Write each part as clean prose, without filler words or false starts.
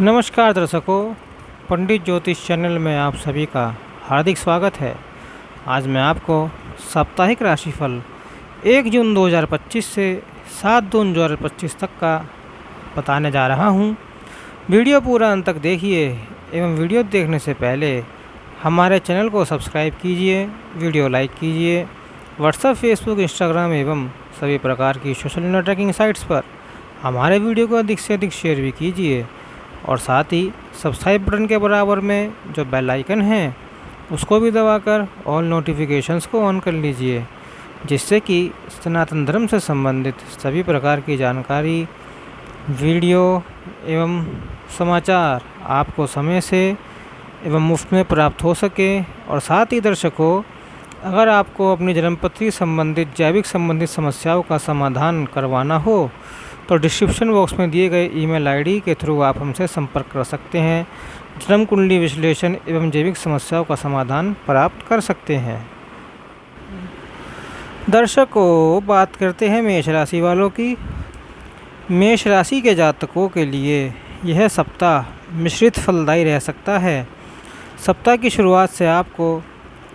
नमस्कार दर्शकों, पंडित ज्योतिष चैनल में आप सभी का हार्दिक स्वागत है। आज मैं आपको साप्ताहिक राशिफल 1 जून 2025 से 7 जून 2025 तक का बताने जा रहा हूं। वीडियो पूरा अंत तक देखिए एवं वीडियो देखने से पहले हमारे चैनल को सब्सक्राइब कीजिए, वीडियो लाइक कीजिए। व्हाट्सएप, फेसबुक, इंस्टाग्राम एवं सभी प्रकार की सोशल नेटवर्किंग साइट्स पर हमारे वीडियो को अधिक से अधिक शेयर भी कीजिए और साथ ही सब्सक्राइब बटन के बराबर में जो बेल आइकन है उसको भी दबाकर ऑल नोटिफिकेशंस को ऑन कर लीजिए, जिससे कि सनातन धर्म से संबंधित सभी प्रकार की जानकारी, वीडियो एवं समाचार आपको समय से एवं मुफ्त में प्राप्त हो सके। और साथ ही दर्शकों, अगर आपको अपनी जन्मपत्री संबंधित जैविक संबंधित समस्याओं का समाधान करवाना हो तो डिस्क्रिप्शन बॉक्स में दिए गए ईमेल आईडी के थ्रू आप हमसे संपर्क कर सकते हैं। जन्म कुंडली विश्लेषण एवं जैविक समस्याओं का समाधान प्राप्त कर सकते हैं। दर्शकों, बात करते हैं मेष राशि वालों की। मेष राशि के जातकों के लिए यह सप्ताह मिश्रित फलदायी रह सकता है। सप्ताह की शुरुआत से आपको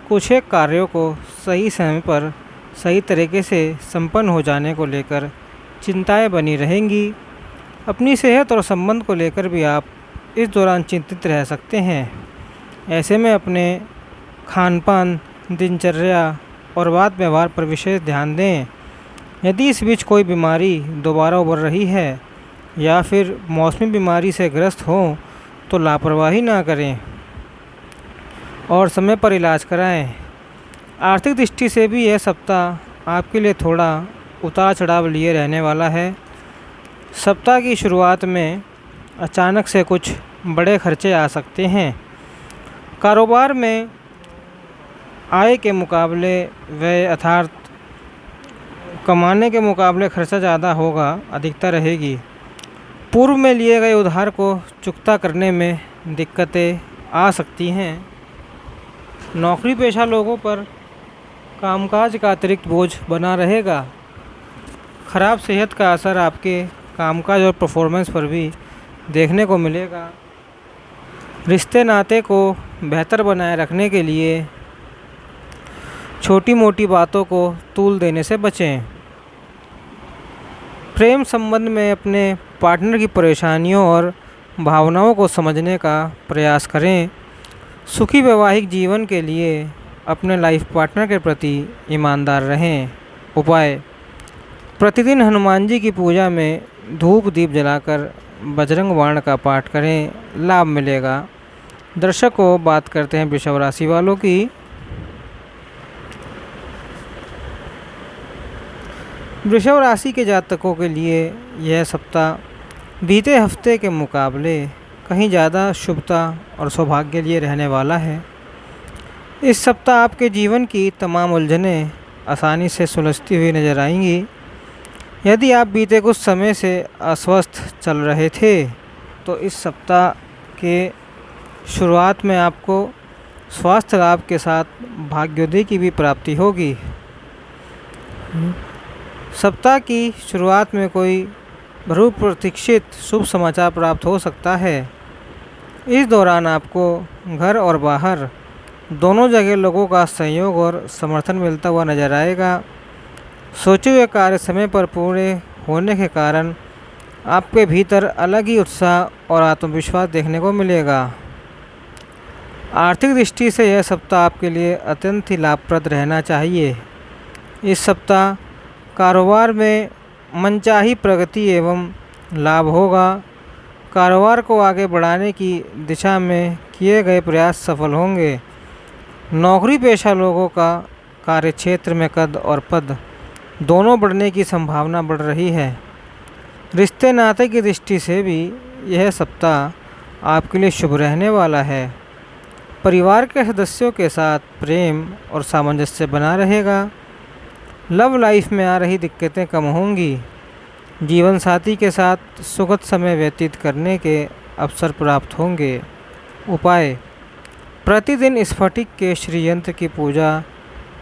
कुछ एक कार्यों को सही समय पर सही तरीके से संपन्न हो जाने को लेकर चिंताएं बनी रहेंगी। अपनी सेहत और संबंध को लेकर भी आप इस दौरान चिंतित रह सकते हैं। ऐसे में अपने खान पान, दिनचर्या और बात व्यवहार पर विशेष ध्यान दें। यदि इस बीच कोई बीमारी दोबारा उभर रही है या फिर मौसमी बीमारी से ग्रस्त हों तो लापरवाही ना करें और समय पर इलाज कराएं। आर्थिक दृष्टि से भी यह सप्ताह आपके लिए थोड़ा उतार चढ़ाव लिए रहने वाला है। सप्ताह की शुरुआत में अचानक से कुछ बड़े खर्चे आ सकते हैं। कारोबार में आय के मुकाबले व्यय अर्थात कमाने के मुकाबले खर्चा ज़्यादा होगा, अधिकता रहेगी। पूर्व में लिए गए उधार को चुकता करने में दिक्कतें आ सकती हैं। नौकरी पेशा लोगों पर कामकाज का अतिरिक्त बोझ बना रहेगा। खराब सेहत का असर आपके कामकाज और परफॉर्मेंस पर भी देखने को मिलेगा। रिश्ते नाते को बेहतर बनाए रखने के लिए छोटी मोटी बातों को तूल देने से बचें। प्रेम संबंध में अपने पार्टनर की परेशानियों और भावनाओं को समझने का प्रयास करें। सुखी वैवाहिक जीवन के लिए अपने लाइफ पार्टनर के प्रति ईमानदार रहें। उपाय: प्रतिदिन हनुमान जी की पूजा में धूप दीप जलाकर बजरंग बाण का पाठ करें, लाभ मिलेगा। दर्शकों, बात करते हैं वृषभ राशि वालों की। वृषभ राशि के जातकों के लिए यह सप्ताह बीते हफ्ते के मुकाबले कहीं ज़्यादा शुभता और सौभाग्य लिए रहने वाला है। इस सप्ताह आपके जीवन की तमाम उलझनें आसानी से सुलझती हुई नजर आएंगी। यदि आप बीते कुछ समय से अस्वस्थ चल रहे थे तो इस सप्ताह के शुरुआत में आपको स्वास्थ्य लाभ के साथ भाग्योदय की भी प्राप्ति होगी। सप्ताह की शुरुआत में कोई बहुप्रतीक्षित शुभ समाचार प्राप्त हो सकता है। इस दौरान आपको घर और बाहर दोनों जगह लोगों का सहयोग और समर्थन मिलता हुआ नजर आएगा। सोचे हुए कार्य समय पर पूरे होने के कारण आपके भीतर अलग ही उत्साह और आत्मविश्वास देखने को मिलेगा। आर्थिक दृष्टि से यह सप्ताह आपके लिए अत्यंत ही लाभप्रद रहना चाहिए। इस सप्ताह कारोबार में मनचाही प्रगति एवं लाभ होगा। कारोबार को आगे बढ़ाने की दिशा में किए गए प्रयास सफल होंगे। नौकरी पेशा लोगों का कार्यक्षेत्र में कद और पद दोनों बढ़ने की संभावना बढ़ रही है। रिश्ते नाते की दृष्टि से भी यह सप्ताह आपके लिए शुभ रहने वाला है। परिवार के सदस्यों के साथ प्रेम और सामंजस्य बना रहेगा। लव लाइफ में आ रही दिक्कतें कम होंगी। जीवन साथी के साथ सुखद समय व्यतीत करने के अवसर प्राप्त होंगे। उपाय: प्रतिदिन स्फटिक के श्री यंत्र की पूजा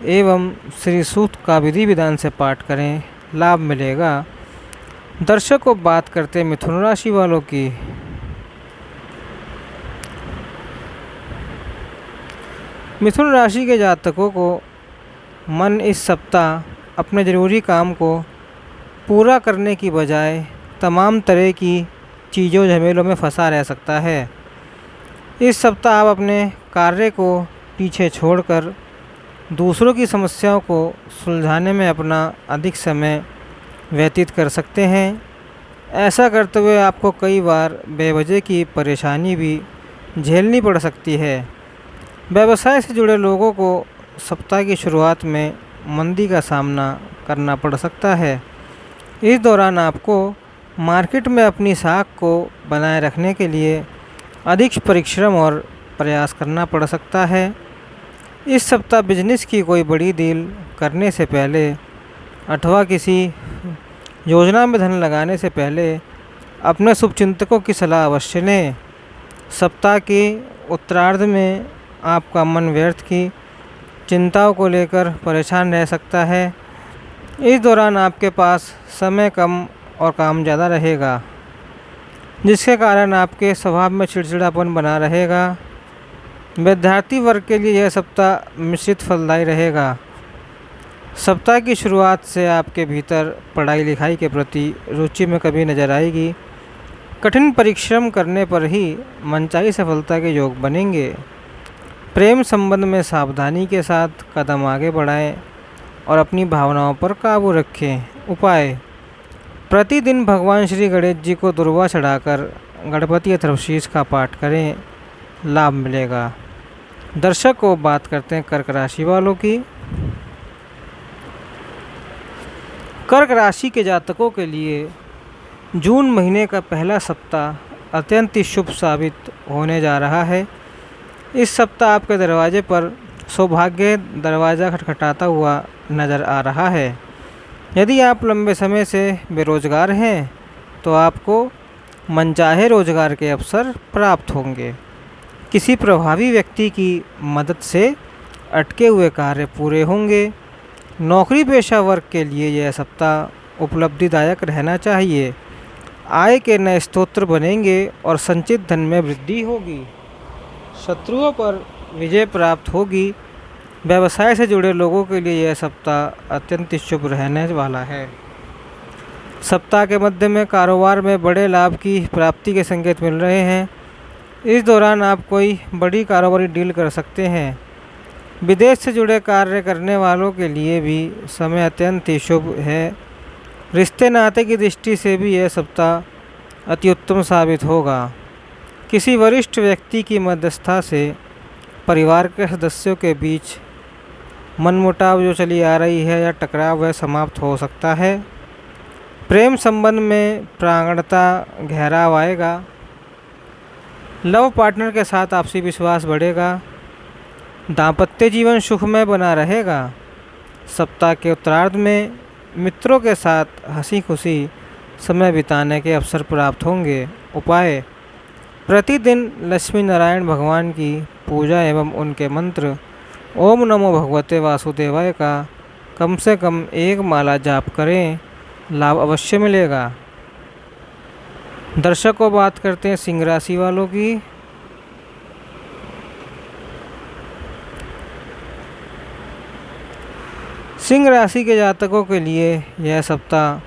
एवं श्री सूक्त का विधि विधान से पाठ करें, लाभ मिलेगा। दर्शकों, बात करते हैं मिथुन राशि वालों की। मिथुन राशि के जातकों को मन इस सप्ताह अपने ज़रूरी काम को पूरा करने की बजाय तमाम तरह की चीज़ों झमेलों में फंसा रह सकता है। इस सप्ताह आप अपने कार्य को पीछे छोड़कर दूसरों की समस्याओं को सुलझाने में अपना अधिक समय व्यतीत कर सकते हैं। ऐसा करते हुए आपको कई बार बेवजह की परेशानी भी झेलनी पड़ सकती है। व्यवसाय से जुड़े लोगों को सप्ताह की शुरुआत में मंदी का सामना करना पड़ सकता है। इस दौरान आपको मार्केट में अपनी साख को बनाए रखने के लिए अधिक परिश्रम और प्रयास करना पड़ सकता है। इस सप्ताह बिजनेस की कोई बड़ी डील करने से पहले अथवा किसी योजना में धन लगाने से पहले अपने शुभचिंतकों की सलाह अवश्य लें। सप्ताह के उत्तरार्ध में आपका मन व्यर्थ की चिंताओं को लेकर परेशान रह सकता है। इस दौरान आपके पास समय कम और काम ज़्यादा रहेगा, जिसके कारण आपके स्वभाव में चिड़चिड़ापन बना रहेगा। विद्यार्थी वर्ग के लिए यह सप्ताह मिश्रित फलदायी रहेगा। सप्ताह की शुरुआत से आपके भीतर पढ़ाई लिखाई के प्रति रुचि में कमी नजर आएगी। कठिन परिश्रम करने पर ही मनचाही सफलता के योग बनेंगे। प्रेम संबंध में सावधानी के साथ कदम आगे बढ़ाएं और अपनी भावनाओं पर काबू रखें। उपाय: प्रतिदिन भगवान श्री गणेश जी को दुर्वा चढ़ाकर गणपति अथर्वशीष का पाठ करें, लाभ मिलेगा। दर्शक को बात करते हैं कर्क राशि वालों की। कर्क राशि के जातकों के लिए जून महीने का पहला सप्ताह अत्यंत ही शुभ साबित होने जा रहा है। इस सप्ताह आपके दरवाजे पर सौभाग्य दरवाज़ा खटखटाता हुआ नज़र आ रहा है। यदि आप लंबे समय से बेरोजगार हैं तो आपको मनचाहे रोजगार के अवसर प्राप्त होंगे। किसी प्रभावी व्यक्ति की मदद से अटके हुए कार्य पूरे होंगे। नौकरी पेशा वर्ग के लिए यह सप्ताह उपलब्धिदायक रहना चाहिए। आय के नए स्रोत बनेंगे और संचित धन में वृद्धि होगी। शत्रुओं पर विजय प्राप्त होगी। व्यवसाय से जुड़े लोगों के लिए यह सप्ताह अत्यंत शुभ रहने वाला है। सप्ताह के मध्य में कारोबार में बड़े लाभ की प्राप्ति के संकेत मिल रहे हैं। इस दौरान आप कोई बड़ी कारोबारी डील कर सकते हैं। विदेश से जुड़े कार्य करने वालों के लिए भी समय अत्यंत ही शुभ है। रिश्ते नाते की दृष्टि से भी यह सप्ताह अति उत्तम साबित होगा। किसी वरिष्ठ व्यक्ति की मध्यस्थता से परिवार के सदस्यों के बीच मनमुटाव जो चली आ रही है या टकराव वह समाप्त हो सकता है। प्रेम संबंध में प्रांगणता गहराव आएगा। लव पार्टनर के साथ आपसी विश्वास बढ़ेगा। दाम्पत्य जीवन सुखमय बना रहेगा। सप्ताह के उत्तरार्ध में मित्रों के साथ हंसी खुशी समय बिताने के अवसर प्राप्त होंगे। उपाय: प्रतिदिन लक्ष्मी नारायण भगवान की पूजा एवं उनके मंत्र ओम नमो भगवते वासुदेवाय का कम से कम 1 माला जाप करें, लाभ अवश्य मिलेगा। दर्शक को बात करते हैं सिंह राशि वालों की। सिंह राशि के जातकों के लिए यह सप्ताह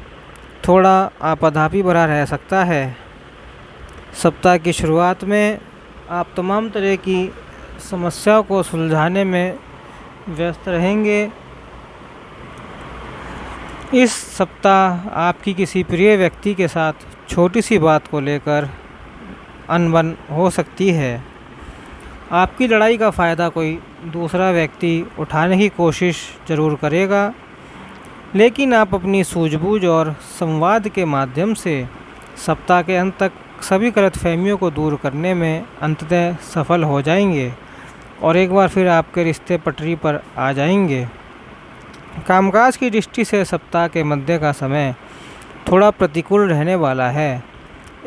थोड़ा आपाधापी भरा रह सकता है। सप्ताह की शुरुआत में आप तमाम तरह की समस्याओं को सुलझाने में व्यस्त रहेंगे। इस सप्ताह आपकी किसी प्रिय व्यक्ति के साथ छोटी सी बात को लेकर अनबन हो सकती है। आपकी लड़ाई का फ़ायदा कोई दूसरा व्यक्ति उठाने की कोशिश ज़रूर करेगा, लेकिन आप अपनी सूझबूझ और संवाद के माध्यम से सप्ताह के अंत तक सभी गलतफहमियों को दूर करने में अंततः सफल हो जाएंगे और एक बार फिर आपके रिश्ते पटरी पर आ जाएंगे। कामकाज की दृष्टि से सप्ताह के मध्य का समय थोड़ा प्रतिकूल रहने वाला है।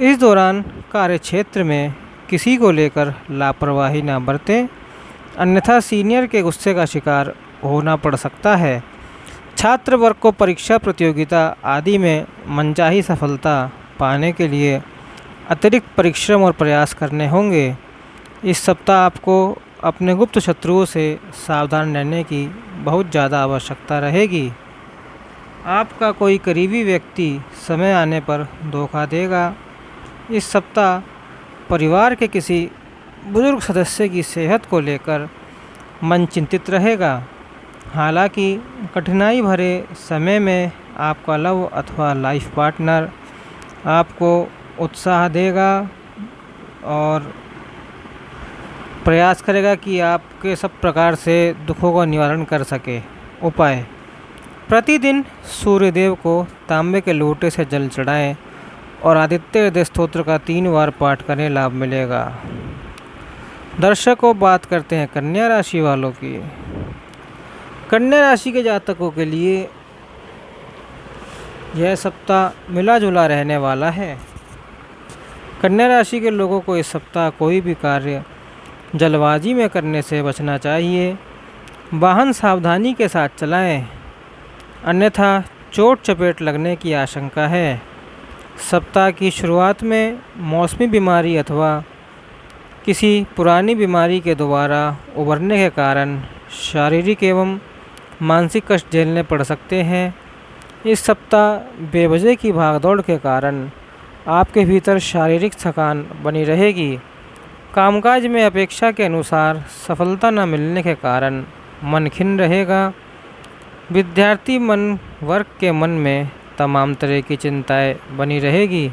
इस दौरान कार्यक्षेत्र में किसी को लेकर लापरवाही ना बरतें, अन्यथा सीनियर के गुस्से का शिकार होना पड़ सकता है। छात्र वर्ग को परीक्षा प्रतियोगिता आदि में मनचाही सफलता पाने के लिए अतिरिक्त परिश्रम और प्रयास करने होंगे। इस सप्ताह आपको अपने गुप्त शत्रुओं से सावधान रहने की बहुत ज़्यादा आवश्यकता रहेगी। आपका कोई करीबी व्यक्ति समय आने पर धोखा देगा। इस सप्ताह परिवार के किसी बुजुर्ग सदस्य की सेहत को लेकर मन चिंतित रहेगा। हालांकि कठिनाई भरे समय में आपका लव अथवा लाइफ पार्टनर आपको उत्साह देगा और प्रयास करेगा कि आपके सब प्रकार से दुखों का निवारण कर सके। उपाय: प्रतिदिन सूर्यदेव को तांबे के लोटे से जल चढ़ाएं और आदित्य हृदय स्तोत्र का 3 बार पाठ करें, लाभ मिलेगा। दर्शकों, बात करते हैं कन्या राशि वालों की। कन्या राशि के जातकों के लिए यह सप्ताह मिला जुला रहने वाला है। कन्या राशि के लोगों को इस सप्ताह कोई भी कार्य जल्दबाजी में करने से बचना चाहिए। वाहन सावधानी के साथ चलाएं, अन्यथा चोट चपेट लगने की आशंका है। सप्ताह की शुरुआत में मौसमी बीमारी अथवा किसी पुरानी बीमारी के दोबारा उभरने के कारण शारीरिक एवं मानसिक कष्ट झेलने पड़ सकते हैं। इस सप्ताह बेवजह की भागदौड़ के कारण आपके भीतर शारीरिक थकान बनी रहेगी। कामकाज में अपेक्षा के अनुसार सफलता न मिलने के कारण मन खिन्न रहेगा। विद्यार्थी वर्ग के मन में तमाम तरह की चिंताएं बनी रहेगी।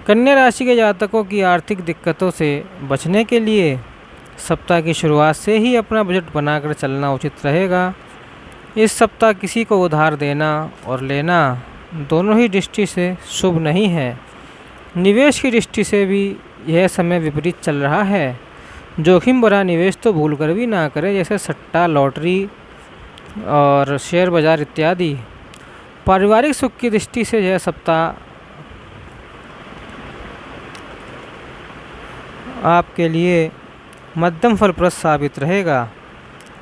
कन्या राशि के जातकों की आर्थिक दिक्कतों से बचने के लिए सप्ताह की शुरुआत से ही अपना बजट बनाकर चलना उचित रहेगा। इस सप्ताह किसी को उधार देना और लेना दोनों ही दृष्टि से शुभ नहीं है। निवेश की दृष्टि से भी यह समय विपरीत चल रहा है। जोखिम भरा निवेश तो भूल कर भी ना करें, जैसे सट्टा, लॉटरी और शेयर बाजार इत्यादि। पारिवारिक सुख की दृष्टि से यह सप्ताह आपके लिए मध्यम फलप्रद साबित रहेगा।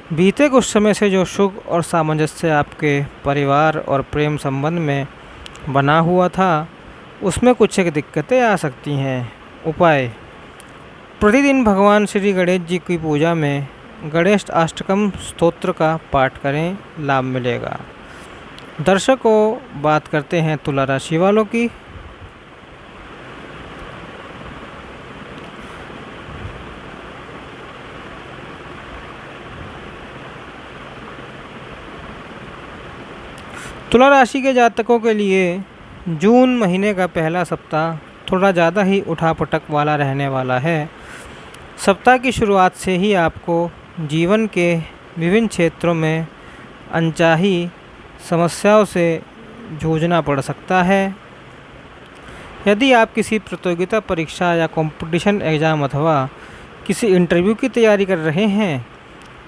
बीते कुछ समय से जो सुख और सामंजस्य आपके परिवार और प्रेम संबंध में बना हुआ था, उसमें कुछ एक दिक्कतें आ सकती हैं। उपाय: प्रतिदिन भगवान श्री गणेश जी की पूजा में गणेश अष्टकम स्तोत्र का पाठ करें, लाभ मिलेगा। दर्शकों, बात करते हैं तुला राशि वालों की। तुला राशि के जातकों के लिए जून महीने का पहला सप्ताह थोड़ा ज़्यादा ही उठापटक वाला रहने वाला है। सप्ताह की शुरुआत से ही आपको जीवन के विभिन्न क्षेत्रों में अनचाही समस्याओं से जूझना पड़ सकता है। यदि आप किसी प्रतियोगिता परीक्षा या कंपटीशन एग्ज़ाम अथवा किसी इंटरव्यू की तैयारी कर रहे हैं,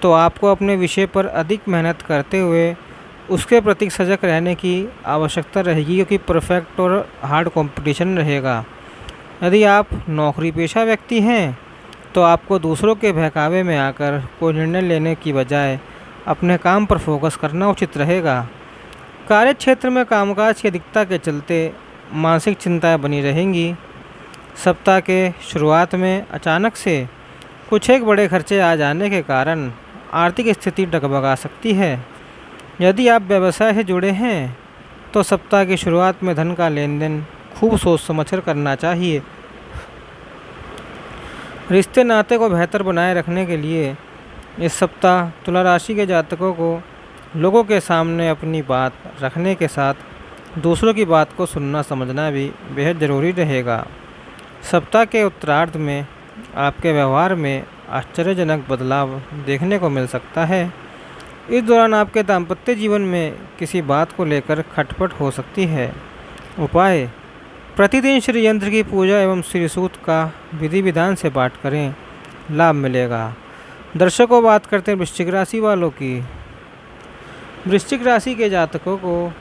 तो आपको अपने विषय पर अधिक मेहनत करते हुए उसके प्रति सजग रहने की आवश्यकता रहेगी, क्योंकि परफेक्ट और हार्ड कंपटीशन रहेगा। यदि आप नौकरी पेशा व्यक्ति हैं, तो आपको दूसरों के बहकावे में आकर कोई निर्णय लेने की बजाय अपने काम पर फोकस करना उचित रहेगा। कार्य क्षेत्र में कामकाज की अधिकता के चलते मानसिक चिंताएं बनी रहेंगी। सप्ताह के शुरुआत में अचानक से कुछ एक बड़े खर्चे आ जाने के कारण आर्थिक स्थिति डगमगा सकती है। यदि आप व्यवसाय से जुड़े हैं, तो सप्ताह की शुरुआत में धन का लेन देन खूब सोच समझकर करना चाहिए। रिश्ते नाते को बेहतर बनाए रखने के लिए इस सप्ताह तुला राशि के जातकों को लोगों के सामने अपनी बात रखने के साथ दूसरों की बात को सुनना समझना भी बेहद ज़रूरी रहेगा। सप्ताह के उत्तरार्ध में आपके व्यवहार में आश्चर्यजनक बदलाव देखने को मिल सकता है। इस दौरान आपके दाम्पत्य जीवन में किसी बात को लेकर खटपट हो सकती है। उपाय: प्रतिदिन श्री यंत्र की पूजा एवं श्री सूक्त का विधि विधान से पाठ करें, लाभ मिलेगा। दर्शकों, बात करते हैं वृश्चिक राशि वालों की। वृश्चिक राशि के जातकों को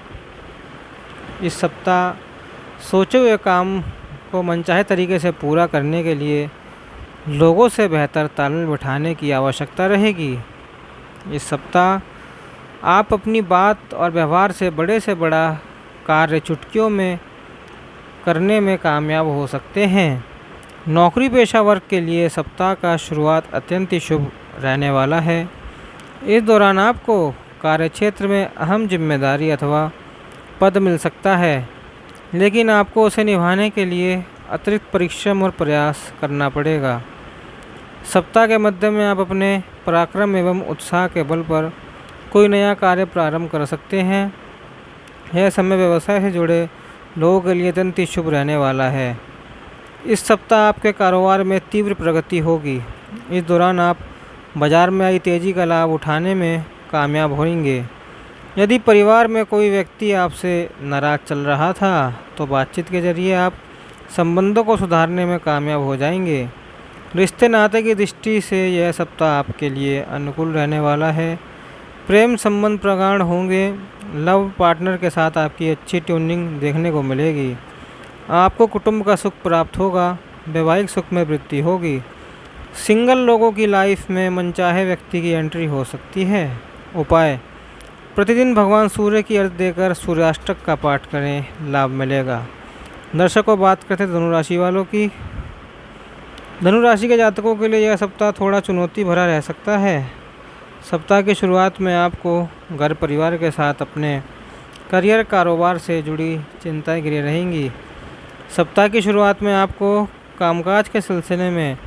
इस सप्ताह सोचे हुए काम को मनचाहे तरीके से पूरा करने के लिए लोगों से बेहतर तालमेल बिठाने की आवश्यकता रहेगी। इस सप्ताह आप अपनी बात और व्यवहार से बड़ा कार्य चुटकियों में करने में कामयाब हो सकते हैं। नौकरी पेशा वर्ग के लिए सप्ताह का शुरुआत अत्यंत ही शुभ रहने वाला है। इस दौरान आपको कार्यक्षेत्र में अहम जिम्मेदारी अथवा पद मिल सकता है, लेकिन आपको उसे निभाने के लिए अतिरिक्त परिश्रम और प्रयास करना पड़ेगा। सप्ताह के मध्य में आप अपने पराक्रम एवं उत्साह के बल पर कोई नया कार्य प्रारंभ कर सकते हैं। यह समय व्यवसाय से जुड़े लोगों के लिए अत्यंत ही शुभ रहने वाला है। इस सप्ताह आपके कारोबार में तीव्र प्रगति होगी। इस दौरान आप बाजार में आई तेज़ी का लाभ उठाने में कामयाब होंगे। यदि परिवार में कोई व्यक्ति आपसे नाराज़ चल रहा था तो बातचीत के जरिए आप संबंधों को सुधारने में कामयाब हो जाएंगे। रिश्ते नाते की दृष्टि से यह सप्ताह आपके लिए अनुकूल रहने वाला है। प्रेम संबंध प्रगाढ़ होंगे। लव पार्टनर के साथ आपकी अच्छी ट्यूनिंग देखने को मिलेगी। आपको कुटुंब का सुख प्राप्त होगा। वैवाहिक सुख में वृद्धि होगी। सिंगल लोगों की लाइफ में मनचाहे व्यक्ति की एंट्री हो सकती है। उपाय: प्रतिदिन भगवान सूर्य की अर्घ्य देकर सूर्याष्टक का पाठ करें, लाभ मिलेगा। दर्शकों, बात करते हैं धनुराशि वालों की। धनुराशि के जातकों के लिए यह सप्ताह थोड़ा चुनौती भरा रह सकता है। सप्ताह की शुरुआत में आपको घर परिवार के साथ अपने करियर कारोबार से जुड़ी चिंताएं घिरी रहेंगी। सप्ताह की शुरुआत में आपको कामकाज के सिलसिले में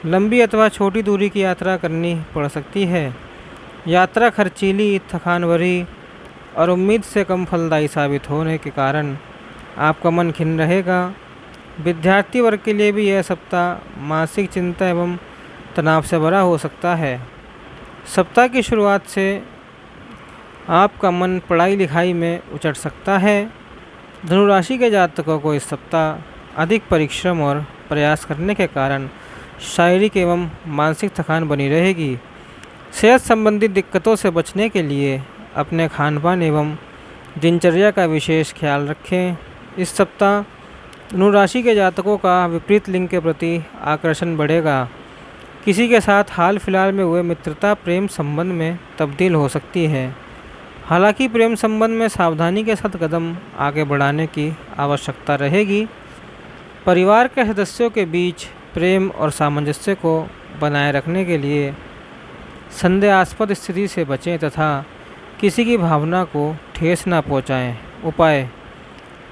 लंबी अथवा छोटी दूरी की यात्रा करनी पड़ सकती है। यात्रा खर्चीली, थकान भरी और उम्मीद से कम फलदायी साबित होने के कारण आपका मन खिन्न रहेगा। विद्यार्थी वर्ग के लिए भी यह सप्ताह मानसिक चिंता एवं तनाव से भरा हो सकता है। सप्ताह की शुरुआत से आपका मन पढ़ाई लिखाई में उचट सकता है। धनुराशि के जातकों को इस सप्ताह अधिक परिश्रम और प्रयास करने के कारण शारीरिक एवं मानसिक थकान बनी रहेगी। सेहत संबंधी दिक्कतों से बचने के लिए अपने खान पान एवं दिनचर्या का विशेष ख्याल रखें। इस सप्ताह धनुराशि के जातकों का विपरीत लिंग के प्रति आकर्षण बढ़ेगा। किसी के साथ हाल फिलहाल में हुए मित्रता प्रेम संबंध में तब्दील हो सकती है। हालांकि प्रेम संबंध में सावधानी के साथ कदम आगे बढ़ाने की आवश्यकता रहेगी। परिवार के सदस्यों के बीच प्रेम और सामंजस्य को बनाए रखने के लिए संदेहास्पद स्थिति से बचें तथा किसी की भावना को ठेस न पहुंचाएं। उपाय: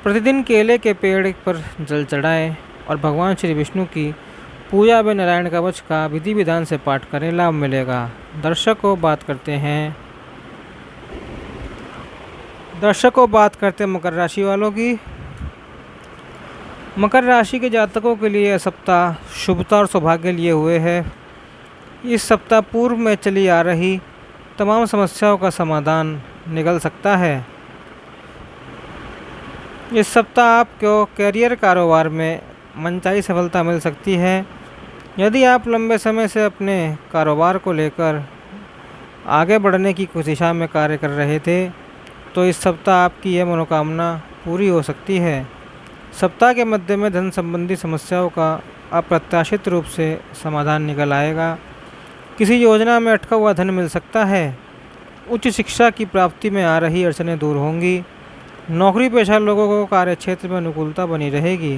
प्रतिदिन केले के पेड़ पर जल चढ़ाएं और भगवान श्री विष्णु की पूजा में नारायण कवच का विधि विधान से पाठ करें, लाभ मिलेगा। दर्शकों, बात करते हैं मकर राशि वालों की। मकर राशि के जातकों के लिए यह सप्ताह शुभता और सौभाग्य लिए हुए है। इस सप्ताह पूर्व में चली आ रही तमाम समस्याओं का समाधान निकल सकता है। इस सप्ताह आपको कैरियर कारोबार में मनचाही सफलता मिल सकती है। यदि आप लंबे समय से अपने कारोबार को लेकर आगे बढ़ने की कुछ दिशा में कार्य कर रहे थे तो इस सप्ताह आपकी यह मनोकामना पूरी हो सकती है। सप्ताह के मध्य में धन संबंधी समस्याओं का अप्रत्याशित रूप से समाधान निकल आएगा। किसी योजना में अटका हुआ धन मिल सकता है। उच्च शिक्षा की प्राप्ति में आ रही अड़चनें दूर होंगी। नौकरी पेशा लोगों को कार्यक्षेत्र में अनुकूलता बनी रहेगी।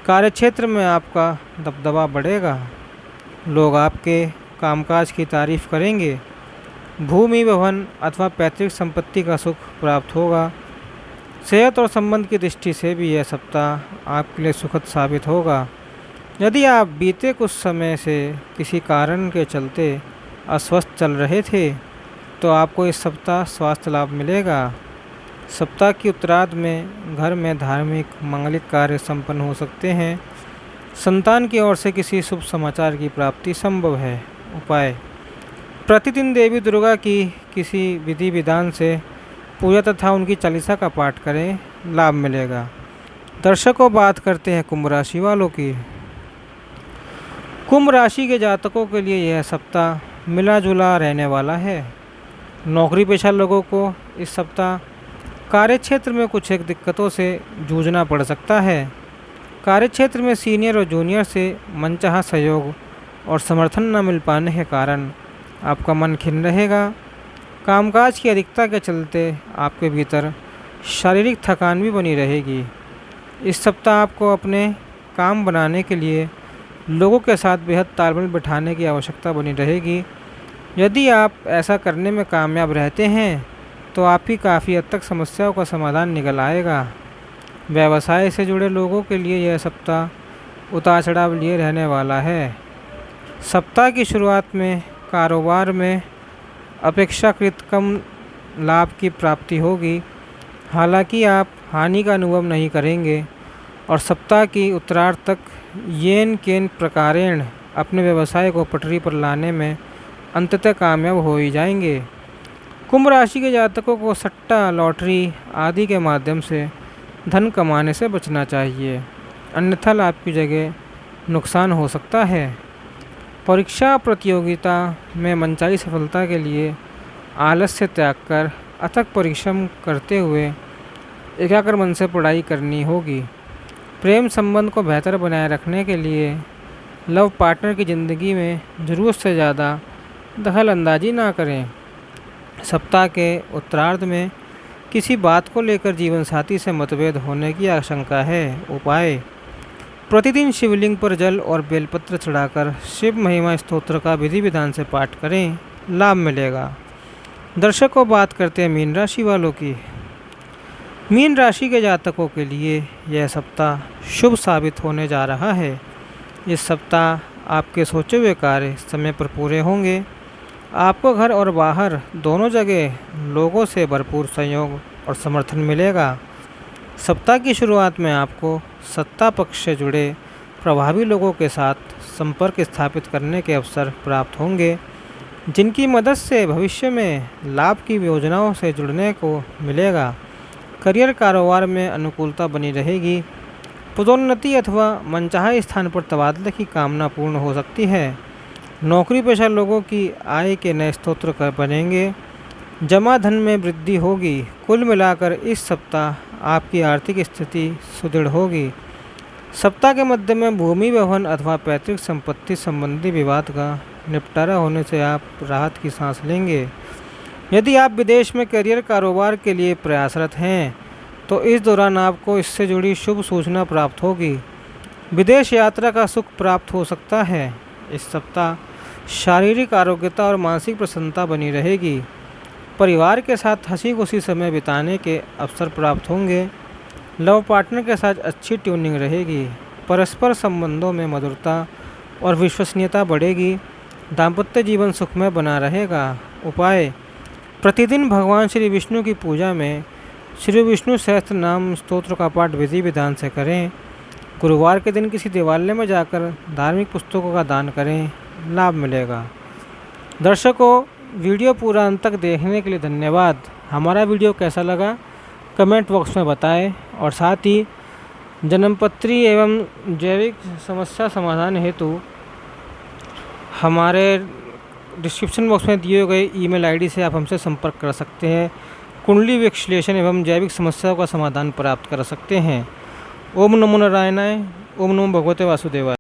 कार्यक्षेत्र में आपका दबदबा बढ़ेगा। लोग आपके कामकाज की तारीफ करेंगे। भूमि, भवन अथवा पैतृक संपत्ति का सुख प्राप्त होगा। सेहत और संबंध की दृष्टि से भी यह सप्ताह आपके लिए सुखद साबित होगा। यदि आप बीते कुछ समय से किसी कारण के चलते अस्वस्थ चल रहे थे तो आपको इस सप्ताह स्वास्थ्य लाभ मिलेगा। सप्ताह की उत्तरार्ध में घर में धार्मिक मांगलिक कार्य संपन्न हो सकते हैं। संतान की ओर से किसी शुभ समाचार की प्राप्ति संभव है। उपाय: प्रतिदिन देवी दुर्गा की किसी विधि विधान से पूजा तथा उनकी चालीसा का पाठ करें, लाभ मिलेगा। दर्शकों, बात करते हैं कुंभ राशि वालों की। कुंभ राशि के जातकों के लिए यह सप्ताह मिला जुला रहने वाला है। नौकरी पेशा लोगों को इस सप्ताह कार्यक्षेत्र में कुछ एक दिक्कतों से जूझना पड़ सकता है। कार्यक्षेत्र में सीनियर और जूनियर से मनचाहा सहयोग और समर्थन न मिल पाने के कारण आपका मन खिन्न रहेगा। कामकाज की अधिकता के चलते आपके भीतर शारीरिक थकान भी बनी रहेगी। इस सप्ताह आपको अपने काम बनाने के लिए लोगों के साथ बेहद तालमेल बिठाने की आवश्यकता बनी रहेगी। यदि आप ऐसा करने में कामयाब रहते हैं तो आपकी काफ़ी हद तक समस्याओं का समाधान निकल आएगा। व्यवसाय से जुड़े लोगों के लिए यह सप्ताह उतार चढ़ाव लिए रहने वाला है। सप्ताह की शुरुआत में कारोबार में अपेक्षाकृत कम लाभ की प्राप्ति होगी। हालांकि आप हानि का अनुभव नहीं करेंगे और सप्ताह की उत्तरार्ध तक येन केन प्रकारेण अपने व्यवसाय को पटरी पर लाने में अंततः कामयाब हो ही जाएंगे। कुंभ राशि के जातकों को सट्टा, लॉटरी आदि के माध्यम से धन कमाने से बचना चाहिए, अन्यथा लाभ की जगह नुकसान हो सकता है। परीक्षा प्रतियोगिता में मनचाही सफलता के लिए आलस्य त्याग कर अथक परिश्रम करते हुए एकाग्र मन से पढ़ाई करनी होगी। प्रेम संबंध को बेहतर बनाए रखने के लिए लव पार्टनर की ज़िंदगी में ज़रूरत से ज़्यादा दखल अंदाजी ना करें। सप्ताह के उत्तरार्ध में किसी बात को लेकर जीवन साथी से मतभेद होने की आशंका है। उपाय: प्रतिदिन शिवलिंग पर जल और बेलपत्र चढ़ाकर शिव महिमा स्तोत्र का विधि विधान से पाठ करें, लाभ मिलेगा। दर्शकों, बात करते हैं मीन राशि वालों की। मीन राशि के जातकों के लिए यह सप्ताह शुभ साबित होने जा रहा है। इस सप्ताह आपके सोचे हुए कार्य समय पर पूरे होंगे। आपको घर और बाहर दोनों जगह लोगों से भरपूर सहयोग और समर्थन मिलेगा। सप्ताह की शुरुआत में आपको सत्ता पक्ष से जुड़े प्रभावी लोगों के साथ संपर्क स्थापित करने के अवसर प्राप्त होंगे, जिनकी मदद से भविष्य में लाभ की योजनाओं से जुड़ने को मिलेगा। करियर कारोबार में अनुकूलता बनी रहेगी। पदोन्नति अथवा मनचाहे स्थान पर तबादले की कामना पूर्ण हो सकती है। नौकरी पेशा लोगों की आय के नए स्रोत बनेंगे। जमा धन में वृद्धि होगी। कुल मिलाकर इस सप्ताह आपकी आर्थिक स्थिति सुदृढ़ होगी। सप्ताह के मध्य में भूमि, भवन अथवा पैतृक संपत्ति संबंधी विवाद का निपटारा होने से आप राहत की सांस लेंगे। यदि आप विदेश में करियर कारोबार के लिए प्रयासरत हैं तो इस दौरान आपको इससे जुड़ी शुभ सूचना प्राप्त होगी। विदेश यात्रा का सुख प्राप्त हो सकता है। इस सप्ताह शारीरिक आरोग्यता और मानसिक प्रसन्नता बनी रहेगी। परिवार के साथ हंसी खुशी समय बिताने के अवसर प्राप्त होंगे। लव पार्टनर के साथ अच्छी ट्यूनिंग रहेगी। परस्पर संबंधों में मधुरता और विश्वसनीयता बढ़ेगी। दाम्पत्य जीवन सुखमय बना रहेगा। उपाय: प्रतिदिन भगवान श्री विष्णु की पूजा में श्री विष्णु सहस्त्र नाम स्तोत्र का पाठ विधि विधान से करें। गुरुवार के दिन किसी देवालय में जाकर धार्मिक पुस्तकों का दान करें, लाभ मिलेगा। दर्शकों, वीडियो पूरा अंत तक देखने के लिए धन्यवाद। हमारा वीडियो कैसा लगा कमेंट बॉक्स में बताएं और साथ ही जन्मपत्री एवं जैविक समस्या समाधान हेतु हमारे डिस्क्रिप्शन बॉक्स में दिए गए ईमेल आईडी से आप हमसे संपर्क कर सकते हैं। कुंडली विश्लेषण एवं जैविक समस्याओं का समाधान प्राप्त कर सकते हैं। ओम नमो नारायणाय। ओम नमो भगवते वासुदेवाय।